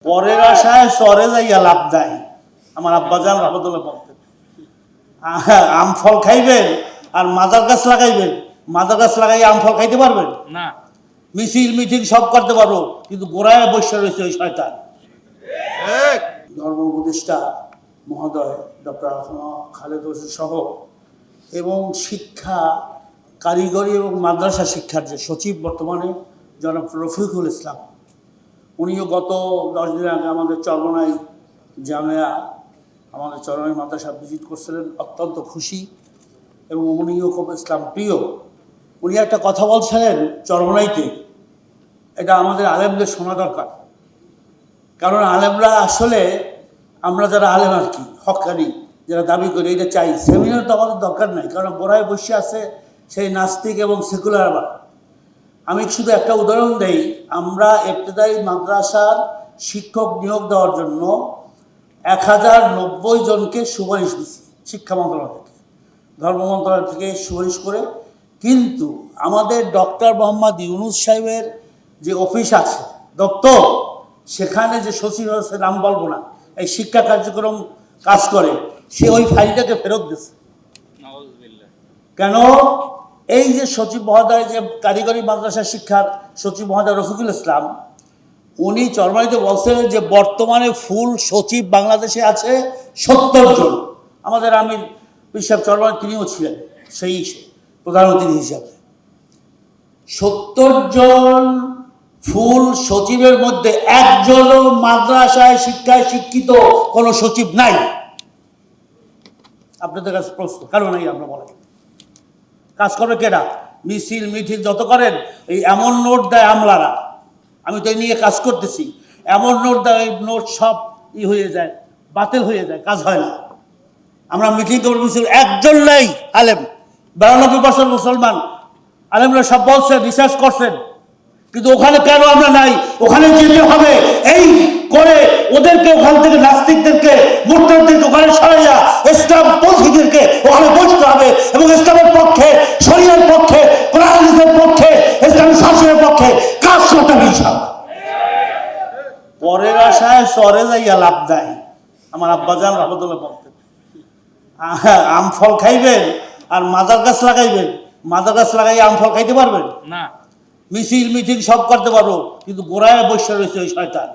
পরের আশায় চরে যাইয়া লাভ নাই। আমার আব্বাজান রহমতুল্লাহ বলতেন, আম ফল খাইবেন আর মাদার গাছ লাগাইবেন, মাদার গাছ লাগাই আম ফল খাইতে পারবেন না। মিছিল মিটিং সব করতে পারবো, কিন্তু গোড়ায় বসে রয়েছে ওই শয়তান। ধর্ম উপদেষ্টা মহোদয় ডক্টর খালেদ হোসেন সহ এবং শিক্ষা কারিগরি এবং মাদ্রাসা শিক্ষার যে সচিব বর্তমানে জনাব রফিকুল ইসলাম, উনিও গত 10 দিন আগে আমাদের চরমনাই জামিয়া, আমাদের চরমনাই মাদ্রাসা ভিজিট করছিলেন। অত্যন্ত খুশি এবং উনিও খুব ইসলাম প্রিয়। উনি একটা কথা বলছিলেন চরমনাইতে, এটা আমাদের আলেমদের শোনা দরকার। কারণ আলেমরা আসলে, আমরা যারা আলেম আর কি হক্কানি যারা দাবি করি, এটা চাই। সেমিনার তো আমাদের দরকার নাই, কারণ গোড়ায় বসে আছে সেই নাস্তিক এবং সেকুলার আবার। আমি শুধু একটা উদাহরণ দেই, আমরা ইবতেদায়ী মাদ্রাসার শিক্ষক নিয়োগ দেওয়ার জন্য 1090 জনকে সুপারিশ দিচ্ছি শিক্ষা মন্ত্রণালয় থেকে, ধর্ম মন্ত্রণালয় থেকে সুপারিশ করে। কিন্তু আমাদের ডক্টর মোহাম্মদ ইউনুস সাহেবের যে অফিস আছে দপ্তর, সেখানে যে সচিব আছে, নাম বলবো না, এই শিক্ষা কার্যক্রম কাজ করে, সে ওই ফাইলটাকে ফেরত দিচ্ছে। কেন? এই যে সচিব মহোদয়, যে কারিগরি মাদ্রাসা শিক্ষার সচিব মহোদয় রফিকুল ইসলাম, উনি চরমাইতে বলছেন যে বর্তমানে ফুল সচিব বাংলাদেশে আছে 70 জন। আমাদের আমির পিসাব চরমাই তিনিও ছিলেন সেই প্রধান অতিথি হিসাবে। 70 জন ফুল সচিবের মধ্যে একজনও মাদ্রাসায় শিক্ষায় শিক্ষিত কোনো সচিব নাই। আপনাদের কাছে প্রশ্ন, কারণ নাই আমরা বলেন কাজ করবে কেনা? মিছিল মিছিল যত করেন, এই এমন নোট দেয় আমলারা, আমি তো এই নিয়ে কাজ করতেছি, এমন নোট দেয়, এই নোট সব হয়ে যায়, বাতিল হয়ে যায়, কাজ হয় না। আমরা মিটিং করবো, মিছিল একজন নাই আলেম, 92% মুসলমান। আলেমরা সব বলছেন, রিসার্চ করছেন, কিন্তু ওখানে কেন আমরা নাই? ওখানে যেতে হবে, এই করে ওদেরকে ওখান থেকে, নাস্তিকদেরকে মুরতাদদেরকে ওখানে সরাইয়া ইসলাম পন্থীদেরকে ওখানে বসতে হবে এবং ইসলামের পক্ষে, শরীয়তের পক্ষে, কোরআন হাদিসের পক্ষে, ইসলামী শাসনের পক্ষে কাজ করতে হবে ইনশাআল্লাহ। পরের আশায় চরে যাইয়া লাভ নাই। আমার আব্বাজান রহমতুল্লাহ বলতেন, আম ফল খাইবেন আর মাদার গাছ লাগাইবেন, মাদার গাছ লাগাই আম ফল খাইতে পারবেন না। মিছিল মিটিং সব করতে পারবো, কিন্তু গোড়ায় বসে রয়েছে ওই শয়তান।